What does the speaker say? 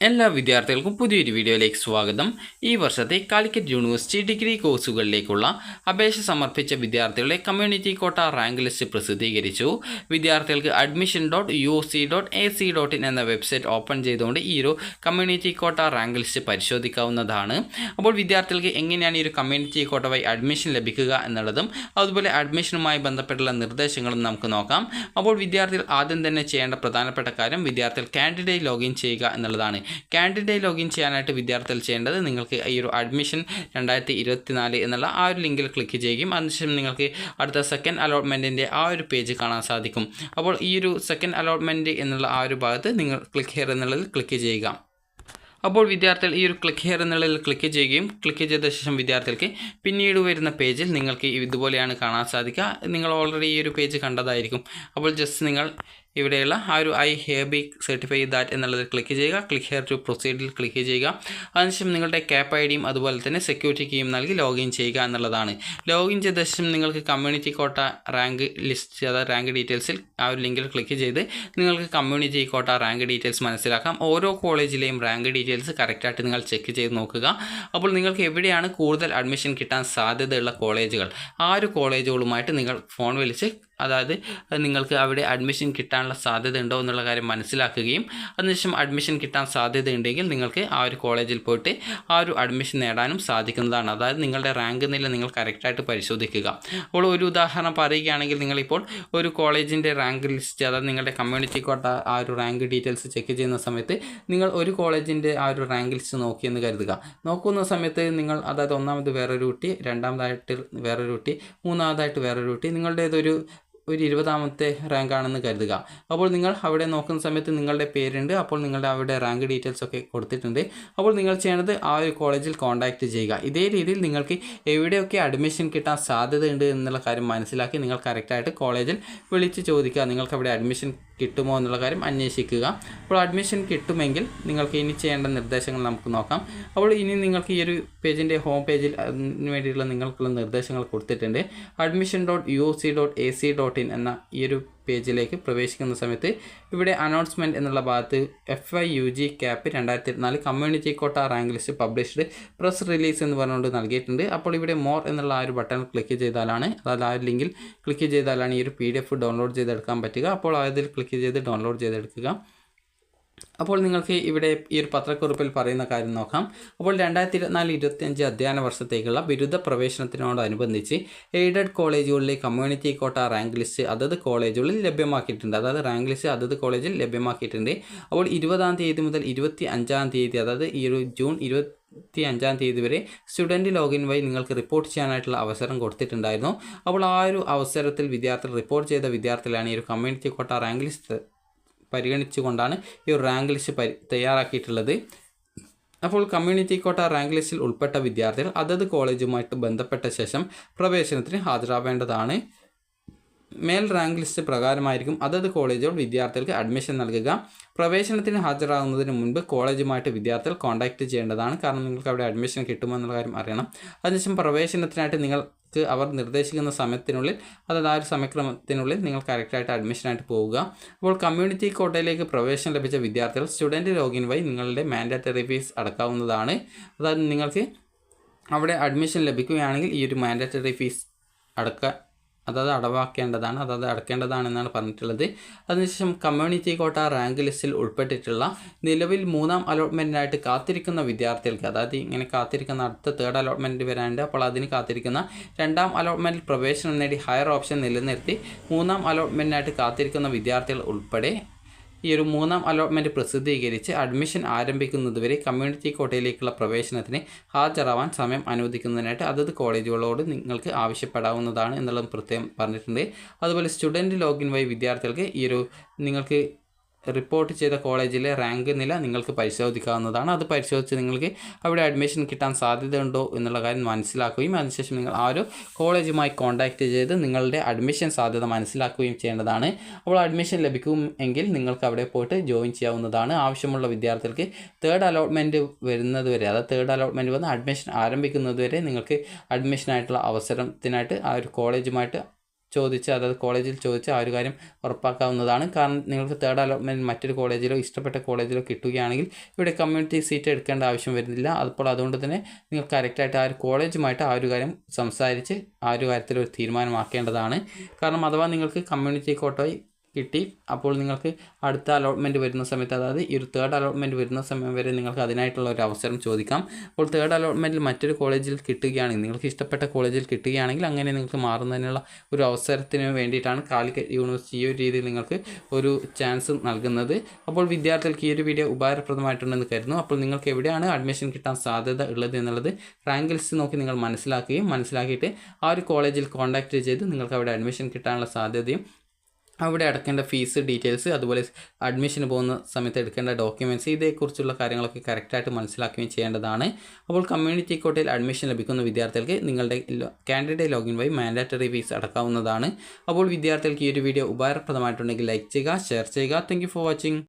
എല്ലാ വിദ്യാർത്ഥികൾക്കും പുതിയൊരു വീഡിയോയിലേക്ക് സ്വാഗതം. ഈ വർഷത്തെ കാലിക്കറ്റ് യൂണിവേഴ്സിറ്റി ഡിഗ്രി കോഴ്സുകളിലേക്കുള്ള അപേക്ഷ സമർപ്പിച്ച വിദ്യാർത്ഥികളുടെ കമ്മ്യൂണിറ്റി കോട്ട റാങ്ക് ലിസ്റ്റ് പ്രസിദ്ധീകരിച്ചു. വിദ്യാർത്ഥികൾക്ക് admission.uc.ac.in എന്ന വെബ്സൈറ്റ് ഓപ്പൺ ചെയ്തുകൊണ്ട് ഈ ഒരു കമ്മ്യൂണിറ്റി കോട്ട റാങ്ക് ലിസ്റ്റ് പരിശോധിക്കാവുന്നതാണ്. അപ്പോൾ വിദ്യാർത്ഥികൾക്ക് എങ്ങനെയാണ് ഈ ഒരു കമ്മ്യൂണിറ്റി കോട്ട വഴി അഡ്മിഷൻ ലഭിക്കുക എന്നുള്ളതും അതുപോലെ അഡ്മിഷനുമായി ബന്ധപ്പെട്ടുള്ള നിർദ്ദേശങ്ങളും നമുക്ക് നോക്കാം. അപ്പോൾ വിദ്യാർത്ഥികൾ ആദ്യം തന്നെ ചെയ്യേണ്ട പ്രധാനപ്പെട്ട കാര്യം വിദ്യാർത്ഥികൾ കാൻഡിഡേറ്റ് ലോഗിൻ ചെയ്യുക എന്നുള്ളതാണ്. കാൻഡിഡേറ്റ് ലോഗിൻ ചെയ്യാനായിട്ട് വിദ്യാർത്ഥികൾ ചെയ്യേണ്ടത് നിങ്ങൾക്ക് ഈ ഒരു അഡ്മിഷൻ 2024 എന്നുള്ള ആ ഒരു ലിങ്കിൽ ക്ലിക്ക് ചെയ്യുകയും അതിനുശേഷം നിങ്ങൾക്ക് അടുത്ത സെക്കൻഡ് അലോട്ട്മെൻറ്റിൻ്റെ ആ ഒരു പേജ് കാണാൻ സാധിക്കും. അപ്പോൾ ഈ ഒരു സെക്കൻഡ് അലോട്ട്മെൻറ്റ് എന്നുള്ള ആ ഒരു ഭാഗത്ത് നിങ്ങൾ ക്ലിക്ക് ഹിയർ എന്നുള്ളതിൽ ക്ലിക്ക് ചെയ്യുക. അപ്പോൾ വിദ്യാർത്ഥികൾ ഈ ഒരു ക്ലിക്ക് ഹിയർ എന്നുള്ളതിൽ ക്ലിക്ക് ചെയ്യുകയും ക്ലിക്ക് ചെയ്ത ശേഷം വിദ്യാർത്ഥികൾക്ക് പിന്നീട് വരുന്ന പേജിൽ നിങ്ങൾക്ക് ഇതുപോലെയാണ് കാണാൻ സാധിക്കുക. നിങ്ങൾ ഓൾറെഡി ഈ ഒരു പേജ് കണ്ടതായിരിക്കും. അപ്പോൾ ജസ്റ്റ് നിങ്ങൾ ഇവിടെയുള്ള ആ ഒരു ഐ ഹേബി സർട്ടിഫൈ ദാറ്റ് എന്നുള്ളതിൽ ക്ലിക്ക് ചെയ്യുക. ക്ലിക്ക് ഹിയർ ടു പ്രൊസീഡിൽ ക്ലിക്ക് ചെയ്യുക. അതിനുശേഷം നിങ്ങളുടെ ക്യാപ്പ് ഐ ഡിയും അതുപോലെ തന്നെ സെക്യൂരിറ്റി കീയും നൽകി ലോഗിൻ ചെയ്യുക എന്നുള്ളതാണ്. ലോഗിൻ ചെയ്ത ശേഷം നിങ്ങൾക്ക് കമ്മ്യൂണിറ്റി കോട്ട റാങ്ക് ലിസ്റ്റ് അതായത് റാങ്ക് ഡീറ്റെയിൽസിൽ ആ ഒരു ലിങ്കിൽ ക്ലിക്ക് ചെയ്ത് നിങ്ങൾക്ക് കമ്മ്യൂണിറ്റി കോട്ട റാങ്ക് ഡീറ്റെയിൽസ് മനസ്സിലാക്കാം. ഓരോ കോളേജിലെയും റാങ്ക് ഡീറ്റെയിൽസ് കറക്റ്റായിട്ട് നിങ്ങൾ ചെക്ക് ചെയ്ത് നോക്കുക. അപ്പോൾ നിങ്ങൾക്ക് എവിടെയാണ് കൂടുതൽ അഡ്മിഷൻ കിട്ടാൻ സാധ്യതയുള്ള കോളേജുകൾ ആ ഒരു കോളേജുകളുമായിട്ട് നിങ്ങൾ ഫോൺ വിളിച്ച് അതായത് നിങ്ങൾക്ക് അവിടെ അഡ്മിഷൻ കിട്ടാനുള്ള സാധ്യത ഉണ്ടോ എന്നുള്ള കാര്യം മനസ്സിലാക്കുകയും അതിനുശേഷം അഡ്മിഷൻ കിട്ടാൻ സാധ്യതയുണ്ടെങ്കിൽ നിങ്ങൾക്ക് ആ ഒരു കോളേജിൽ പോയിട്ട് ആ ഒരു അഡ്മിഷൻ നേടാനും സാധിക്കുന്നതാണ്. അതായത് നിങ്ങളുടെ റാങ്ക് നില നിങ്ങൾ കറക്റ്റായിട്ട് പരിശോധിക്കുക. അപ്പോൾ ഒരു ഉദാഹരണം പറയുകയാണെങ്കിൽ നിങ്ങളിപ്പോൾ ഒരു കോളേജിൻ്റെ റാങ്ക് ലിസ്റ്റ് അതായത് നിങ്ങളുടെ കമ്മ്യൂണിറ്റി കോട്ട ആ ഒരു റാങ്ക് ഡീറ്റെയിൽസ് ചെക്ക് ചെയ്യുന്ന സമയത്ത് നിങ്ങൾ ഒരു കോളേജിൻ്റെ ആ ഒരു റാങ്ക് ലിസ്റ്റ് നോക്കിയെന്ന് കരുതുക. നോക്കുന്ന സമയത്ത് നിങ്ങൾ അതായത് ഒന്നാമത് വേറൊരു കുട്ടി, രണ്ടാമതായിട്ട് വേറൊരു കുട്ടി, മൂന്നാമതായിട്ട് വേറൊരു കുട്ടി, നിങ്ങളുടേതൊരു 20ാമത്തെ റാങ്ക് ആണെന്ന് കരുതുക. അപ്പോൾ നിങ്ങൾ അവിടെ നോക്കുന്ന സമയത്ത് നിങ്ങളുടെ പേരുണ്ട്. അപ്പോൾ നിങ്ങളുടെ അവിടെ റാങ്ക് ഡീറ്റെയിൽസ് ഒക്കെ കൊടുത്തിട്ടുണ്ട്. അപ്പോൾ നിങ്ങൾ ചെയ്യേണ്ടത് ആ ഒരു കോളേജിൽ കോൺടാക്റ്റ് ചെയ്യുക. ഇതേ രീതിയിൽ നിങ്ങൾക്ക് എവിടെയൊക്കെ അഡ്മിഷൻ കിട്ടാൻ സാധ്യതയുണ്ട് എന്നുള്ള കാര്യം മനസ്സിലാക്കി നിങ്ങൾ കറക്റ്റായിട്ട് കോളേജിൽ വിളിച്ച് ചോദിക്കുക നിങ്ങൾക്ക് അവിടെ അഡ്മിഷൻ കിട്ടുമോ എന്നുള്ള കാര്യം അന്വേഷിക്കുക. അപ്പോൾ അഡ്മിഷൻ കിട്ടുമെങ്കിൽ നിങ്ങൾക്ക് ഇനി ചെയ്യേണ്ട നിർദ്ദേശങ്ങൾ നമുക്ക് നോക്കാം. അപ്പോൾ ഇനി നിങ്ങൾക്ക് ഈ ഒരു പേജിൻ്റെ ഹോം പേജിൽ അതിന് വേണ്ടിയിട്ടുള്ള നിങ്ങൾക്കുള്ള നിർദ്ദേശങ്ങൾ കൊടുത്തിട്ടുണ്ട്. admission.uc.ac.in എന്ന ഈ ഒരു പേജിലേക്ക് പ്രവേശിക്കുന്ന സമയത്ത് ഇവിടെ അനൗൺസ്മെൻറ്റ് എന്നുള്ള ഭാഗത്ത് FIUG cap 2024 community quota rank list published press release എന്ന് പറഞ്ഞുകൊണ്ട് നൽകിയിട്ടുണ്ട്. അപ്പോൾ ഇവിടെ മോർ എന്നുള്ള ആ ഒരു ബട്ടൺ ക്ലിക്ക് ചെയ്താലാണ് അതായത് ആ ഒരു ലിങ്കിൽ ക്ലിക്ക് ചെയ്താലാണ് ഈ ഒരു PDF ഡൗൺലോഡ് ചെയ്തെടുക്കാൻ പറ്റുക. അപ്പോൾ അതിൽ ക്ലിക്ക് ചെയ്ത് ഡൗൺലോഡ് ചെയ്തെടുക്കുക. അപ്പോൾ നിങ്ങൾക്ക് ഇവിടെ ഈ ഒരു പത്രക്കുറിപ്പിൽ പറയുന്ന കാര്യം നോക്കാം. അപ്പോൾ 2024-25 അധ്യയന വർഷത്തേക്കുള്ള ബിരുദ പ്രവേശനത്തിനോടനുബന്ധിച്ച് എയ്ഡഡ് കോളേജുകളിലെ കമ്മ്യൂണിറ്റി കോട്ട റാങ്ക് ലിസ്റ്റ് അതത് കോളേജുകളിൽ ലഭ്യമാക്കിയിട്ടുണ്ട്. അതായത് റാങ്ക് ലിസ്റ്റ് അതത് കോളേജിൽ ലഭ്യമാക്കിയിട്ടുണ്ട്. അപ്പോൾ 20-ാം തീയതി മുതൽ 25-ാം തീയതി അതായത് ഈ ഒരു ജൂൺ 25-ാം തീയതി വരെ സ്റ്റുഡൻറ്റ് ലോഗിൻ വഴി നിങ്ങൾക്ക് റിപ്പോർട്ട് ചെയ്യാനായിട്ടുള്ള അവസരം കൊടുത്തിട്ടുണ്ടായിരുന്നു. അപ്പോൾ ആ ഒരു അവസരത്തിൽ വിദ്യാർത്ഥികൾ റിപ്പോർട്ട് ചെയ്ത വിദ്യാർത്ഥികളാണ് ഈ ഒരു കമ്മ്യൂണിറ്റി കോട്ട റാങ്ക് ലിസ്റ്റ് പരിഗണിച്ചുകൊണ്ടാണ് ഈ ഒരു റാങ്ക് ലിസ്റ്റ് തയ്യാറാക്കിയിട്ടുള്ളത്. അപ്പോൾ കമ്മ്യൂണിറ്റി കോട്ട റാങ്ക് ലിസ്റ്റിൽ ഉൾപ്പെട്ട വിദ്യാർത്ഥികൾ അതത് കോളേജുമായിട്ട് ബന്ധപ്പെട്ട ശേഷം പ്രവേശനത്തിന് ഹാജരാവേണ്ടതാണ്. മേൽ റാങ്ക് ലിസ്റ്റ് പ്രകാരമായിരിക്കും അതത് കോളേജുകൾ വിദ്യാർത്ഥികൾക്ക് അഡ്മിഷൻ നൽകുക. പ്രവേശനത്തിന് ഹാജരാകുന്നതിന് മുൻപ് കോളേജുമായിട്ട് വിദ്യാർത്ഥികൾ കോൺടാക്റ്റ് ചെയ്യേണ്ടതാണ്. കാരണം നിങ്ങൾക്ക് അവിടെ അഡ്മിഷൻ കിട്ടുമെന്നുള്ള കാര്യം അറിയണം. അതിനുശേഷം പ്രവേശനത്തിനായിട്ട് നിങ്ങൾക്ക് അവർ നിർദ്ദേശിക്കുന്ന സമയത്തിനുള്ളിൽ അതായത് ആ ഒരു സമയക്രമത്തിനുള്ളിൽ നിങ്ങൾ കറക്റ്റായിട്ട് അഡ്മിഷനായിട്ട് പോവുക. അപ്പോൾ കമ്മ്യൂണിറ്റി കോട്ടയിലേക്ക് പ്രവേശനം ലഭിച്ച വിദ്യാർത്ഥികൾ സ്റ്റുഡൻറ്റ് ലോഗിൻ വഴി നിങ്ങളുടെ മാൻഡേറ്ററി ഫീസ് അടക്കാവുന്നതാണ്. അതായത് നിങ്ങൾക്ക് അവിടെ അഡ്മിഷൻ ലഭിക്കുകയാണെങ്കിൽ ഈ ഒരു മാൻഡേറ്ററി ഫീസ് അടക്കേണ്ടതാണെന്നാണ് പറഞ്ഞിട്ടുള്ളത്. അതിനുശേഷം കമ്മ്യൂണിറ്റി കോട്ട റാങ്ക് ലിസ്റ്റിൽ ഉൾപ്പെട്ടിട്ടുള്ള നിലവിൽ 3ാം അലോട്ട്മെൻറ്റിനായിട്ട് കാത്തിരിക്കുന്ന വിദ്യാർത്ഥികൾക്ക് അതായത് ഇങ്ങനെ കാത്തിരിക്കുന്ന അടുത്ത 3rd അലോട്ട്മെൻറ്റ് വരാനുണ്ട്. അപ്പോൾ അതിന് കാത്തിരിക്കുന്ന 2ാം അലോട്ട്മെൻറ്റിൽ പ്രവേശനം നേടി ഹയർ ഓപ്ഷൻ നിലനിർത്തി 3ാം അലോട്ട്മെൻറ്റിനായിട്ട് കാത്തിരിക്കുന്ന വിദ്യാർത്ഥികൾ ഉൾപ്പെടെ ഈ ഒരു 3ാം അലോട്ട്മെൻറ്റ് പ്രസിദ്ധീകരിച്ച് അഡ്മിഷൻ ആരംഭിക്കുന്നതുവരെ കമ്മ്യൂണിറ്റി കോട്ടയിലേക്കുള്ള പ്രവേശനത്തിന് ഹാജരാവാൻ സമയം അനുവദിക്കുന്നതിനായിട്ട് അതത് കോളേജുകളോട് നിങ്ങൾക്ക് ആവശ്യപ്പെടാവുന്നതാണ് എന്നുള്ളത് പ്രത്യേകം പറഞ്ഞിട്ടുണ്ട്. അതുപോലെ സ്റ്റുഡൻറ്റ് ലോഗിൻ വഴി വിദ്യാർത്ഥികൾക്ക് ഈ ഒരു നിങ്ങൾക്ക് റിപ്പോർട്ട് ചെയ്ത കോളേജിലെ റാങ്ക് നില നിങ്ങൾക്ക് പരിശോധിക്കാവുന്നതാണ്. അത് പരിശോധിച്ച് നിങ്ങൾക്ക് അവിടെ അഡ്മിഷൻ കിട്ടാൻ സാധ്യതയുണ്ടോ എന്നുള്ള കാര്യം മനസ്സിലാക്കുകയും അതിനുശേഷം നിങ്ങൾ ആ ഒരു കോളേജുമായി കോൺടാക്റ്റ് ചെയ്ത് നിങ്ങളുടെ അഡ്മിഷൻ സാധ്യത മനസ്സിലാക്കുകയും ചെയ്യേണ്ടതാണ്. അപ്പോൾ അഡ്മിഷൻ ലഭിക്കും എങ്കിൽ നിങ്ങൾക്ക് അവിടെ പോയിട്ട് ജോയിൻ ചെയ്യാവുന്നതാണ്. ആവശ്യമുള്ള വിദ്യാർത്ഥികൾക്ക് 3rd അലോട്ട്മെൻറ്റ് വരുന്നത് വരെ അതായത് 3rd അലോട്ട്മെൻറ്റ് വന്ന് അഡ്മിഷൻ ആരംഭിക്കുന്നത് വരെ നിങ്ങൾക്ക് അഡ്മിഷനായിട്ടുള്ള അവസരത്തിനായിട്ട് ആ ഒരു കോളേജുമായിട്ട് ചോദിച്ച് അതായത് കോളേജിൽ ചോദിച്ച് ആ ഒരു കാര്യം ഉറപ്പാക്കാവുന്നതാണ്. കാരണം നിങ്ങൾക്ക് തേർഡ് അലോട്ട്മെൻറ്റ് മറ്റൊരു കോളേജിലോ ഇഷ്ടപ്പെട്ട കോളേജിലോ കിട്ടുകയാണെങ്കിൽ ഇവിടെ കമ്മ്യൂണിറ്റി സീറ്റ് എടുക്കേണ്ട ആവശ്യം വരുന്നില്ല. അപ്പോൾ അതുകൊണ്ട് തന്നെ നിങ്ങൾ കറക്റ്റായിട്ട് ആ ഒരു കോളേജുമായിട്ട് ആ ഒരു കാര്യം സംസാരിച്ച് ആ ഒരു കാര്യത്തിൽ ഒരു തീരുമാനമാക്കേണ്ടതാണ്. കാരണം അഥവാ നിങ്ങൾക്ക് കമ്മ്യൂണിറ്റി കോട്ട കിട്ടി, അപ്പോൾ നിങ്ങൾക്ക് അടുത്ത അലോട്ട്മെൻറ്റ് വരുന്ന സമയത്ത്, അതായത് ഈ ഒരു തേർഡ് അലോട്ട്മെൻറ്റ് വരുന്ന സമയം വരെ നിങ്ങൾക്ക് അതിനായിട്ടുള്ള ഒരു അവസരം ചോദിക്കാം. അപ്പോൾ തേർഡ് അലോട്ട്മെൻറ്റിൽ മറ്റൊരു കോളേജിൽ കിട്ടുകയാണെങ്കിൽ, നിങ്ങൾക്ക് ഇഷ്ടപ്പെട്ട കോളേജിൽ കിട്ടുകയാണെങ്കിൽ അങ്ങനെ നിങ്ങൾക്ക് മാറുന്നതിനുള്ള ഒരു അവസരത്തിന് വേണ്ടിയിട്ടാണ് കാലിക്കറ്റ് യൂണിവേഴ്സിറ്റി ഈ ഒരു രീതിയിൽ നിങ്ങൾക്ക് ഒരു ചാൻസ് നൽകുന്നത്. അപ്പോൾ വിദ്യാർത്ഥികൾക്ക് ഈ ഒരു വീഡിയോ ഉപകാരപ്രദമായിട്ടുണ്ടെന്ന് കരുതുന്നു. അപ്പോൾ നിങ്ങൾക്ക് എവിടെയാണ് അഡ്മിഷൻ കിട്ടാൻ സാധ്യത ഉള്ളത് എന്നുള്ളത് റാങ്ക് ലിസ്റ്റ് നോക്കി നിങ്ങൾ മനസ്സിലാക്കിയിട്ട് ആ ഒരു കോളേജിൽ കോൺടാക്റ്റ് ചെയ്ത് നിങ്ങൾക്ക് അവിടെ അഡ്മിഷൻ കിട്ടാനുള്ള സാധ്യതയും അവിടെ അടക്കേണ്ട ഫീസ് ഡീറ്റെയിൽസ്, അതുപോലെ അഡ്മിഷന് പോകുന്ന സമയത്ത് എടുക്കേണ്ട ഡോക്യുമെൻറ്റ്സ്, ഇതേക്കുറിച്ചുള്ള കാര്യങ്ങളൊക്കെ കറക്റ്റായിട്ട് മനസ്സിലാക്കുകയും ചെയ്യേണ്ടതാണ്. അപ്പോൾ കമ്മ്യൂണിറ്റി കോട്ടയിൽ അഡ്മിഷൻ ലഭിക്കുന്ന വിദ്യാർത്ഥികൾക്ക് നിങ്ങളുടെ കാൻഡിഡേറ്റ് ലോഗിൻ വഴി മാൻഡാറ്ററി ഫീസ് അടക്കാവുന്നതാണ്. അപ്പോൾ വിദ്യാർത്ഥികൾക്ക് ഈ ഒരു വീഡിയോ ഉപകാരപ്രദമായിട്ടുണ്ടെങ്കിൽ ലൈക്ക് ചെയ്യുക, ഷെയർ ചെയ്യുക. Thank you for watching.